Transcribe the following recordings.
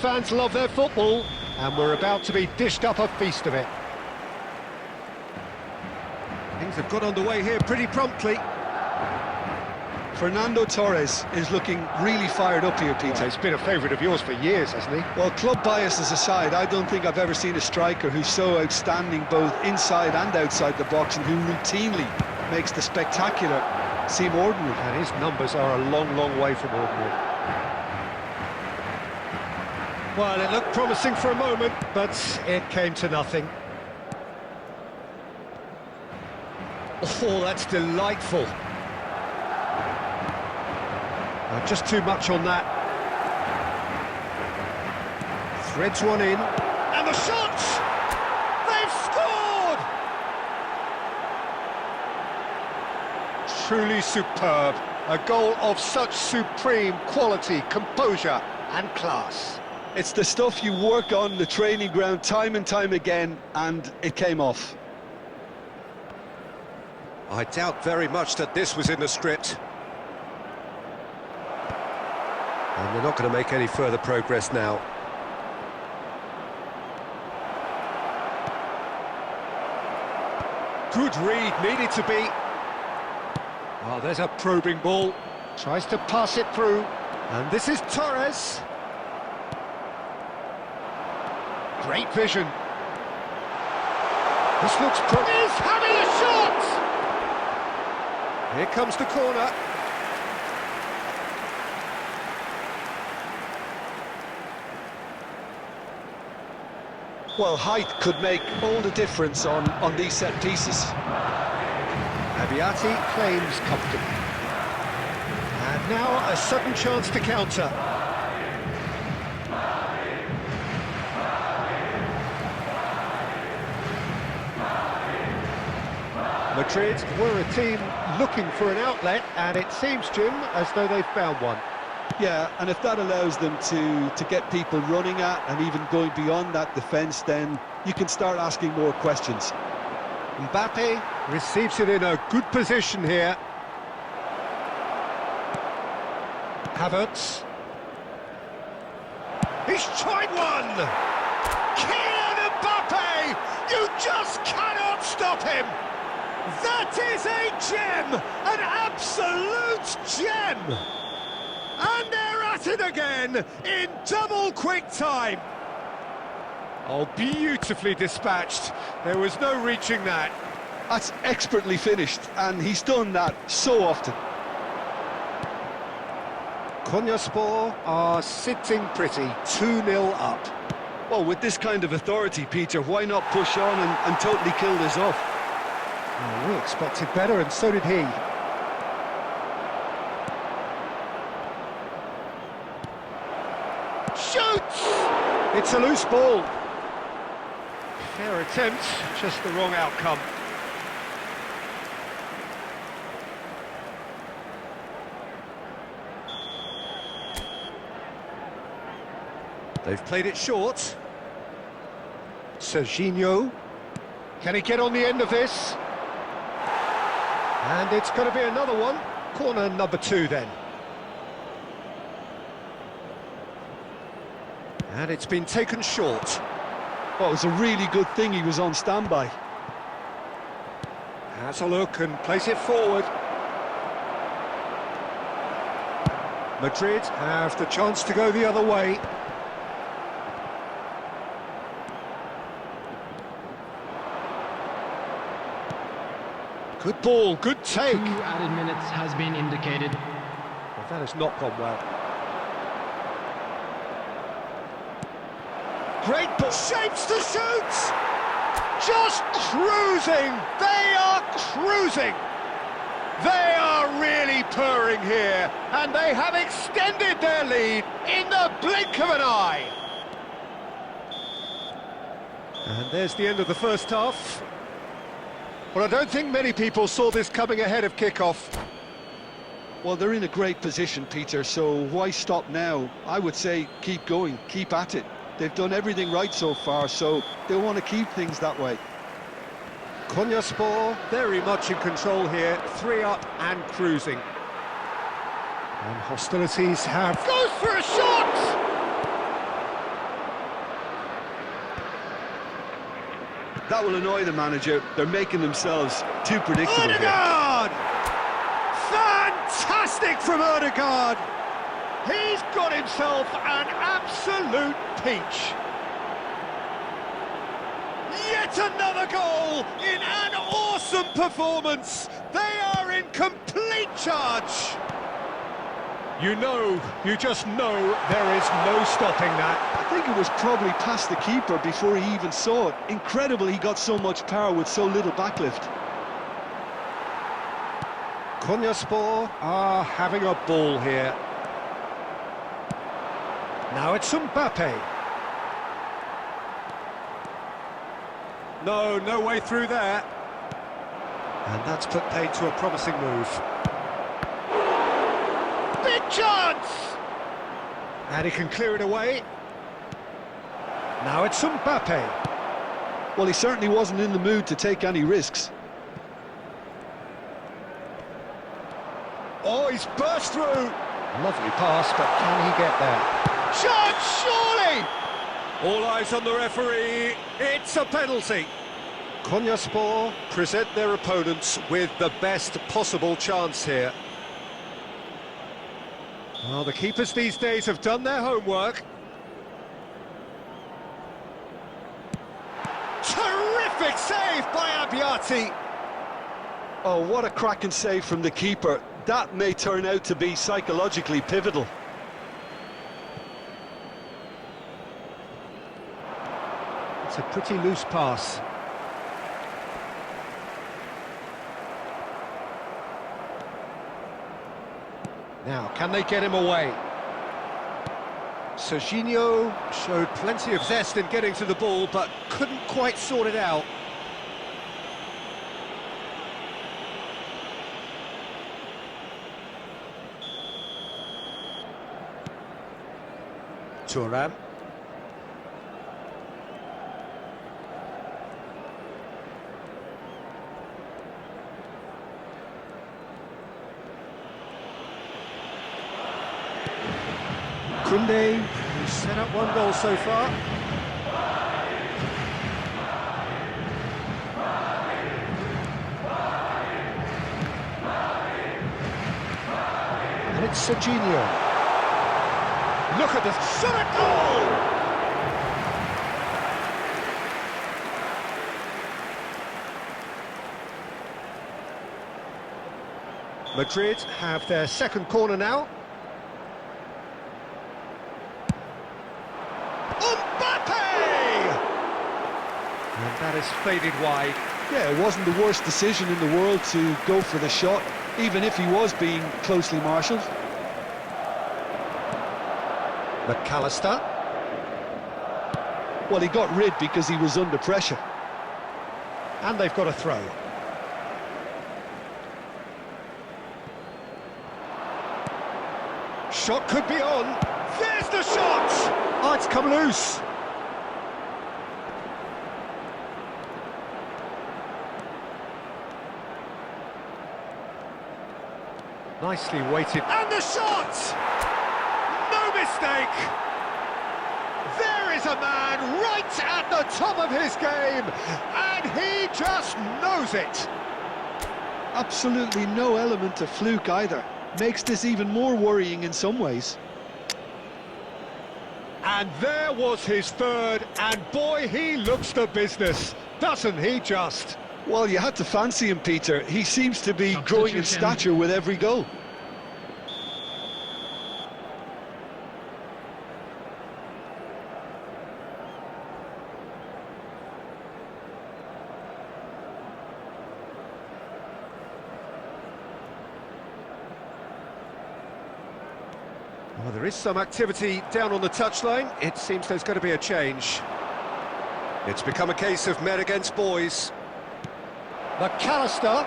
Fans love their football, and we're about to be dished up a feast of it. Things have got underway here pretty promptly. Fernando Torres is looking really fired up here, Peter. Well, he's been a favourite of yours for years, hasn't he? Well, club biases aside, I don't think I've ever seen a striker who's so outstanding both inside and outside the box, and who routinely makes the spectacular seem ordinary. And his numbers are a long, long way from ordinary. Well, it looked promising for a moment, but it came to nothing. Oh, that's delightful. Just too much on that. Threads one in. And the shots! They've scored! Truly superb. A goal of such supreme quality, composure and class. It's the stuff you work on the training ground time and time again, and it came off. I doubt very much that this was in the script. And they're not going to make any further progress now. Good read, needed to be. Oh, there's a probing ball. Tries to pass it through. And this is Torres. Great vision. This looks He's having a shot! Here comes the corner. Well, height could make all the difference on these set pieces. Abiati claims comfortably. And now a sudden chance to counter. Madrid were a team looking for an outlet, and it seems, Jim, as though they've found one. Yeah, and if that allows them to get people running at and even going beyond that defence, then you can start asking more questions. Mbappe receives it in a good position here. Havertz. He's tried one! Kylian Mbappe! You just cannot stop him! That is a gem! An absolute gem! And they're at it again, in double quick time. Oh, beautifully dispatched. There was no reaching that. That's expertly finished, and he's done that so often. Konyaspor are sitting pretty, 2-0 up. Well, with this kind of authority, Peter, why not push on and totally kill this off? Well, we expected better, and so did he. Shoots! It's a loose ball. Fair attempt, just the wrong outcome. They've played it short. Serginho. Can he get on the end of this? And it's going to be another one. Corner number 2 then. And it's been taken short. Well, it was a really good thing he was on standby. Has a look and plays it forward. Madrid have the chance to go the other way. Good ball, good take. 2 added minutes has been indicated. Well, that has not gone well. Great ball, shapes to shoot! Just cruising! They are cruising! They are really purring here, and they have extended their lead in the blink of an eye. And there's the end of the first half. Well, I don't think many people saw this coming ahead of kick-off. Well, they're in a great position, Peter, so why stop now? I would say keep going, keep at it. They've done everything right so far, so they want to keep things that way. Konyaspor very much in control here, 3 up and cruising. And hostilities have... Goes for a shot! That will annoy the manager. They're making themselves too predictable here. Odegaard! Fantastic from Odegaard! He's got himself an absolute peach. Yet another goal in an awesome performance. They are in complete charge. You just know there is no stopping that. I think it was probably past the keeper before he even saw it. Incredible he got so much power with so little backlift. Konyaspor are having a ball here. Now it's Mbappe. No way through there. And that's put paid to a promising move. Big chance! And he can clear it away. Now it's Mbappe. Well, he certainly wasn't in the mood to take any risks. Oh, he's burst through. Lovely pass, but can he get there? Chance, surely! All eyes on the referee. It's a penalty. Konyaspor present their opponents with the best possible chance here. Well, the keepers these days have done their homework. Terrific save by Abbiati. Oh, what a cracking save from the keeper. That may turn out to be psychologically pivotal. It's a pretty loose pass. Now, can they get him away? Serginho showed plenty of zest in getting to the ball, but couldn't quite sort it out. Thuram. Koundé, who's set up one goal so far. And it's Serginho. Look at this shot at goal! Madrid have their second corner now. And that is faded wide. Yeah, it wasn't the worst decision in the world to go for the shot, even if he was being closely marshalled. McAllister. Well, he got rid because he was under pressure. And they've got a throw. Shot could be on. There's the shot! Oh, it's come loose. Nicely weighted. And the shot! No mistake! There is a man right at the top of his game, and he just knows it. Absolutely no element of fluke either. Makes this even more worrying in some ways. And there was his third, and boy, he looks the business, doesn't he just? Well, you had to fancy him, Peter. He seems to be growing in stature with every goal. Well, there is some activity down on the touchline. It seems there's going to be a change. It's become a case of men against boys. McAllister.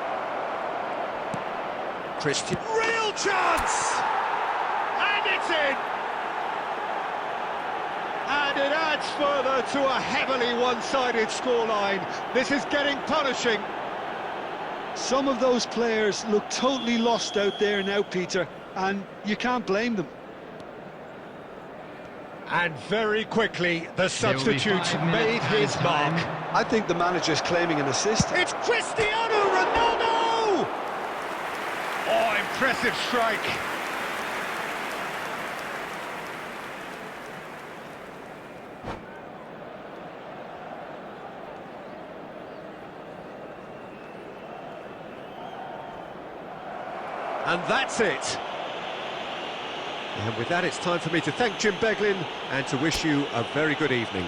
Christian. Real chance! And it's in! And it adds further to a heavily one-sided scoreline. This is getting punishing. Some of those players look totally lost out there now, Peter, and you can't blame them. And very quickly, the substitute made his mark. I think the manager's claiming an assist. It's Cristiano Ronaldo! Oh, impressive strike. And that's it. And with that, it's time for me to thank Jim Beglin and to wish you a very good evening.